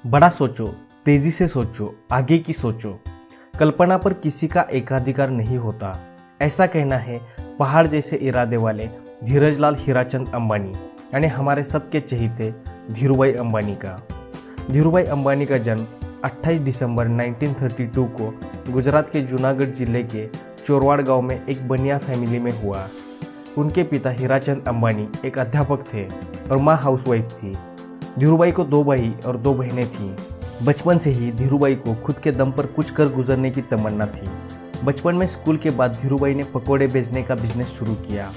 बड़ा सोचो, तेजी से सोचो, आगे की सोचो। कल्पना पर किसी का एकाधिकार नहीं होता, ऐसा कहना है पहाड़ जैसे इरादे वाले धीरजलाल हीराचंद अंबानी यानी हमारे सबके चहेते धीरूभाई अंबानी का। धीरूभाई अंबानी का जन्म 28 दिसंबर 1932 को गुजरात के जूनागढ़ जिले के चोरवाड़ गांव में एक बनिया फैमिली में हुआ। उनके पिता हीराचंद अंबानी एक अध्यापक थे और माँ हाउसवाइफ थी। धीरूभाई को 2 भाई और 2 बहनें थीं। बचपन से ही धीरूभाई को खुद के दम पर कुछ कर गुजरने की तमन्ना थी। बचपन में स्कूल के बाद धीरूभाई ने पकोड़े बेचने का बिजनेस शुरू किया।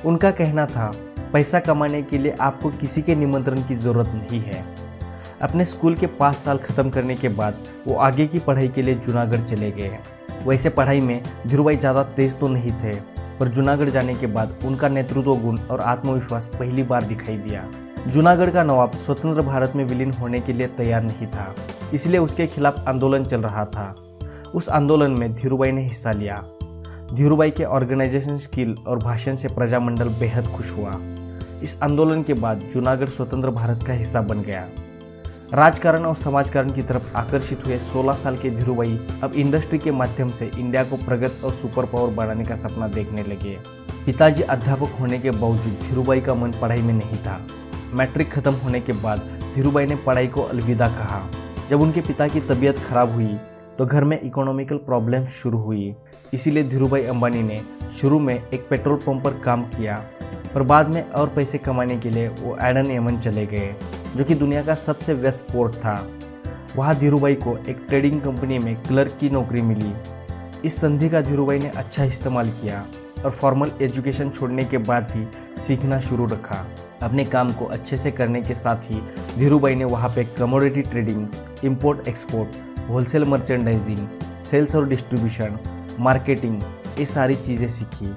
उनका कहना था, पैसा कमाने के लिए आपको किसी के निमंत्रण की ज़रूरत नहीं है। अपने स्कूल के 5 साल ख़त्म करने के बाद वो आगे की पढ़ाई के लिए जूनागढ़ चले गए। वैसे पढ़ाई में धीरूभाई ज़्यादा तेज़ तो नहीं थे, पर जूनागढ़ जाने के बाद उनका नेतृत्व गुण और आत्मविश्वास पहली बार दिखाई दिया। जूनागढ़ का नवाब स्वतंत्र भारत में विलीन होने के लिए तैयार नहीं था, इसलिए उसके खिलाफ आंदोलन चल रहा था। उस आंदोलन में धीरूभाई ने हिस्सा लिया। धीरूभाई के ऑर्गेनाइजेशन स्किल और भाषण से प्रजामंडल बेहद खुश हुआ। इस आंदोलन के बाद जूनागढ़ स्वतंत्र भारत का हिस्सा बन गया। राजकारण और समाजकारण की तरफ आकर्षित हुए 16 साल के धीरूभाई अब इंडस्ट्री के माध्यम से इंडिया को प्रगत और सुपर पावर बनाने का सपना देखने लगे। पिताजी अध्यापक होने के बावजूद धीरूभाई का मन पढ़ाई में नहीं था। मैट्रिक खत्म होने के बाद धीरूभाई ने पढ़ाई को अलविदा कहा। जब उनके पिता की तबीयत खराब हुई तो घर में इकोनॉमिकल प्रॉब्लम्स शुरू हुई। इसीलिए धीरूभाई अंबानी ने शुरू में एक पेट्रोल पंप पर काम किया, पर बाद में और पैसे कमाने के लिए वो एडन यमन चले गए, जो कि दुनिया का सबसे व्यस्त पोर्ट था। वहाँ धीरूभाई को एक ट्रेडिंग कंपनी में क्लर्क की नौकरी मिली। इस संधि का धीरूभाई ने अच्छा इस्तेमाल किया और फॉर्मल एजुकेशन छोड़ने के बाद भी सीखना शुरू रखा। अपने काम को अच्छे से करने के साथ ही धीरूभाई ने वहाँ पे commodity trading, import export, wholesale merchandising, sales और डिस्ट्रीब्यूशन, मार्केटिंग, ये सारी चीज़ें सीखी।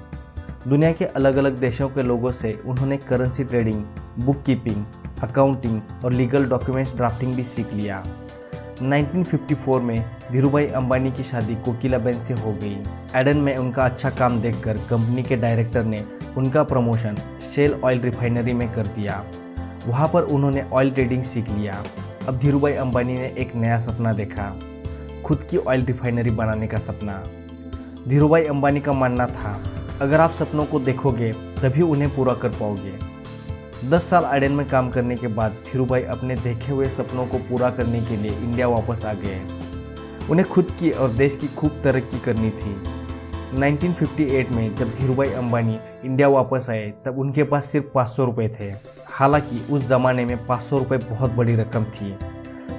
दुनिया के अलग अलग देशों के लोगों से उन्होंने currency trading, book keeping, accounting और लीगल डॉक्यूमेंट्स ड्राफ्टिंग भी सीख लिया। 1954 में धीरूभाई अंबानी की शादी कोकिलाबेन से हो गई। एडन में उनका अच्छा काम देखकर कंपनी के डायरेक्टर ने उनका प्रमोशन शेल ऑयल रिफाइनरी में कर दिया। वहाँ पर उन्होंने ऑयल ट्रेडिंग सीख लिया। अब धीरूभाई अंबानी ने एक नया सपना देखा, खुद की ऑयल रिफाइनरी बनाने का सपना। धीरूभाई अंबानी का मानना था, अगर आप सपनों को देखोगे तभी उन्हें पूरा कर पाओगे। 10 साल एडन में काम करने के बाद धीरूभाई अपने देखे हुए सपनों को पूरा करने के लिए इंडिया वापस आ गए। उन्हें खुद की और देश की खूब तरक्की करनी थी। 1958 में जब धीरूभाई अंबानी इंडिया वापस आए तब उनके पास सिर्फ 500 रुपये थे। हालांकि उस ज़माने में 500 रुपये बहुत बड़ी रकम थी,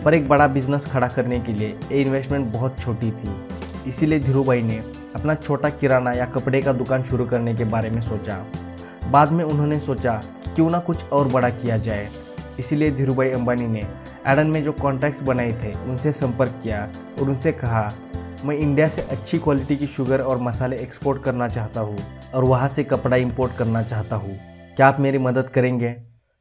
पर एक बड़ा बिजनेस खड़ा करने के लिए ये इन्वेस्टमेंट बहुत छोटी थी। इसीलिए धीरूभाई ने अपना छोटा किराना या कपड़े का दुकान शुरू करने के बारे में सोचा। बाद में उन्होंने सोचा क्यों ना कुछ और बड़ा किया जाए। इसीलिए धीरूभाई अंबानी ने एडन में जो कॉन्ट्रैक्ट्स बनाए थे उनसे संपर्क किया और उनसे कहा, मैं इंडिया से अच्छी क्वालिटी की शुगर और मसाले एक्सपोर्ट करना चाहता हूँ और वहाँ से कपड़ा इंपोर्ट करना चाहता हूँ, क्या आप मेरी मदद करेंगे?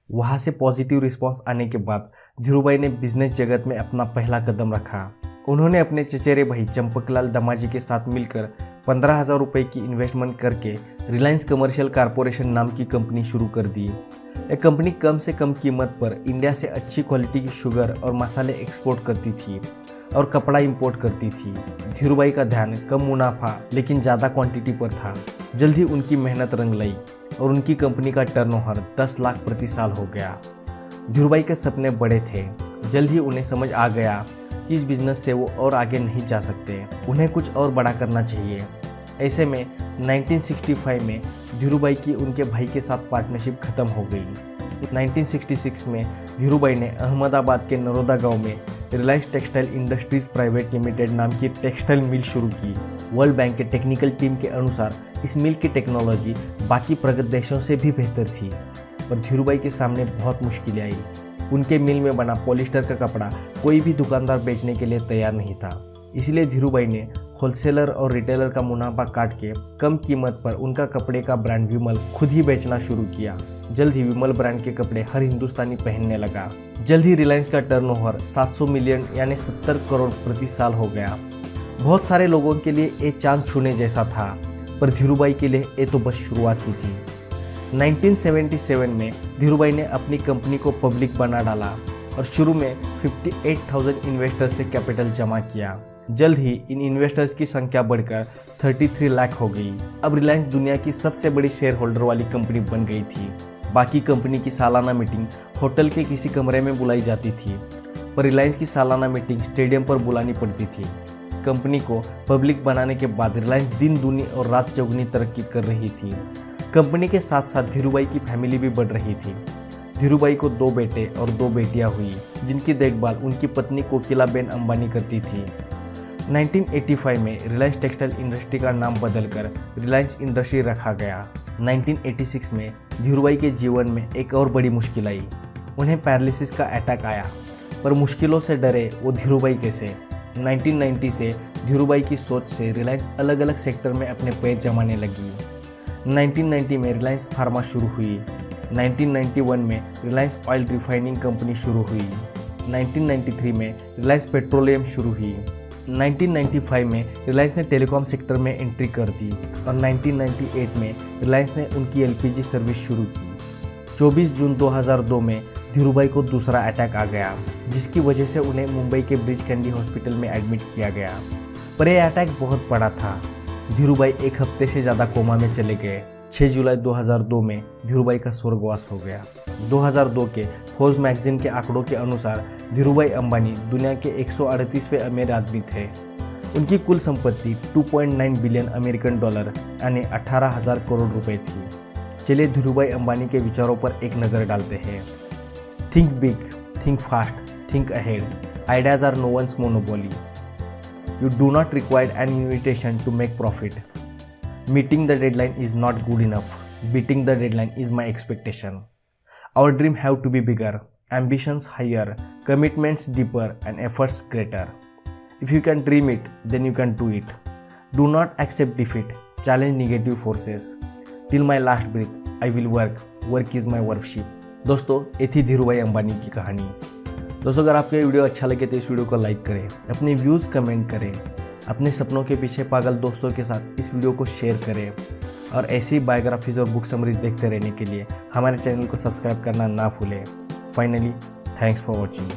वहाँ से पॉजिटिव रिस्पांस आने के बाद धीरूभाई ने बिजनेस जगत में अपना पहला कदम रखा। उन्होंने अपने चचेरे भाई चंपकलाल दमाजी के साथ मिलकर 15,000 रुपये की इन्वेस्टमेंट करके रिलायंस कमर्शियल कारपोरेशन नाम की कंपनी शुरू कर दी। यह कंपनी कम से कम कीमत पर इंडिया से अच्छी क्वालिटी की शुगर और मसाले एक्सपोर्ट करती थी और कपड़ा इंपोर्ट करती थी। धीरूभाई का ध्यान कम मुनाफा लेकिन ज़्यादा क्वांटिटी पर था। जल्द ही उनकी मेहनत रंग लाई और उनकी कंपनी का टर्नओवर 10 लाख प्रति साल हो गया। धीरूभाई के सपने बड़े थे। जल्द ही उन्हें समझ आ गया कि इस बिजनेस से वो और आगे नहीं जा सकते, उन्हें कुछ और बड़ा करना चाहिए। ऐसे में 1965 में धीरूभाई की उनके भाई के साथ पार्टनरशिप खत्म हो गई। 1966 में धीरूभाई ने अहमदाबाद के नरोदा गांव में Reliance textile industries private limited नाम की टेक्सटाइल मिल शुरू की। वर्ल्ड बैंक के टेक्निकल टीम के अनुसार इस मिल की टेक्नोलॉजी बाकी प्रगत देशों से भी बेहतर थी, पर धीरूभाई के सामने बहुत मुश्किलें आई। उनके मिल में बना पॉलिस्टर का कपड़ा कोई भी दुकानदार बेचने के लिए तैयार नहीं था। इसलिए धीरूभाई ने होलसेलर और रिटेलर का मुनाफा काट के कम कीमत पर उनका कपड़े का ब्रांड विमल खुद ही बेचना शुरू किया। जल्द ही विमल ब्रांड के कपड़े हर हिंदुस्तानी पहनने लगा। जल्द ही रिलायंस का टर्नओवर 700 मिलियन यानी 70 करोड़ प्रति साल हो गया। बहुत सारे लोगों के लिए ये चांद छूने जैसा था, पर धीरूभाई के लिए ये तो बस शुरुआत ही थी। 1977 में धीरूभाई ने अपनी कंपनी को पब्लिक बना डाला और शुरू में 58,000 इन्वेस्टर्स से कैपिटल जमा किया। जल्द ही इन इन्वेस्टर्स की संख्या बढ़कर 33 लाख हो गई। अब रिलायंस दुनिया की सबसे बड़ी शेयर होल्डर वाली कंपनी बन गई थी। बाकी कंपनी की सालाना मीटिंग होटल के किसी कमरे में बुलाई जाती थी, पर रिलायंस की सालाना मीटिंग स्टेडियम पर बुलानी पड़ती थी। कंपनी को पब्लिक बनाने के बाद रिलायंस दिन दूनी और रात चौगुनी तरक्की कर रही थी। कंपनी के साथ साथ धीरूभाई की फैमिली भी बढ़ रही थी। धीरूभाई को 2 बेटे और 2 बेटियां हुई, जिनकी देखभाल उनकी पत्नी कोकिलाबेन अंबानी करती थी। 1985 में रिलायंस टेक्सटाइल इंडस्ट्री का नाम बदलकर रिलायंस इंडस्ट्री रखा गया। 1986 में धीरूभाई के जीवन में एक और बड़ी मुश्किल आई। उन्हें पैरालिसिस का अटैक आया, पर मुश्किलों से डरे वो धीरूभाई कैसे। 1990 से धीरूभाई की सोच से रिलायंस अलग अलग सेक्टर में अपने पैर जमाने लगी। 1990 में रिलायंस फार्मा शुरू हुई। 1991 में रिलायंस ऑयल रिफाइनिंग कंपनी शुरू हुई। 1993 में रिलायंस पेट्रोलियम शुरू हुई। 1995 में रिलायंस ने टेलीकॉम सेक्टर में एंट्री कर दी और 1998 में रिलायंस ने उनकी एलपीजी सर्विस शुरू की। 24 जून 2002 में धीरूभाई को दूसरा अटैक आ गया, जिसकी वजह से उन्हें मुंबई के ब्रिज कैंडी हॉस्पिटल में एडमिट किया गया। पर यह अटैक बहुत बड़ा था। धीरूभाई 1 हफ्ते से ज़्यादा कोमा में चले गए। 6 जुलाई 2002 में धीरूभाई का स्वर्गवास हो गया। 2002 के फोर्ब्स मैगजीन के आंकड़ों के अनुसार धीरूभाई अंबानी दुनिया के 138वें अमीर आदमी थे। उनकी कुल संपत्ति 2.9 बिलियन अमेरिकन डॉलर यानी 18,000 करोड़ रुपए थी। चलिए धीरूभाई अंबानी के विचारों पर एक नज़र डालते हैं। Think big, think fast, think ahead. Ideas are no one's monopoly. You do not require an invitation to make profit. Meeting the deadline is not good enough. Beating the deadline is my expectation. Our dream have to be bigger, ambitions higher, commitments deeper, and efforts greater. If you can dream it, then you can do it. Do not accept defeat. Challenge negative forces. Till my last breath, I will work. Work is my worship. दोस्तों, ये थी धीरूभाई अंबानी की कहानी। दोस्तों, अगर आपको ये video अच्छा लगे तो इस वीडियो को लाइक करें, अपने व्यूज़ कमेंट करें, अपने सपनों के पीछे पागल दोस्तों के साथ इस वीडियो को शेयर करें और ऐसी बायोग्राफीज और बुक समरीज देखते रहने के लिए हमारे चैनल को सब्सक्राइब करना ना भूलें। Finally, thanks for watching.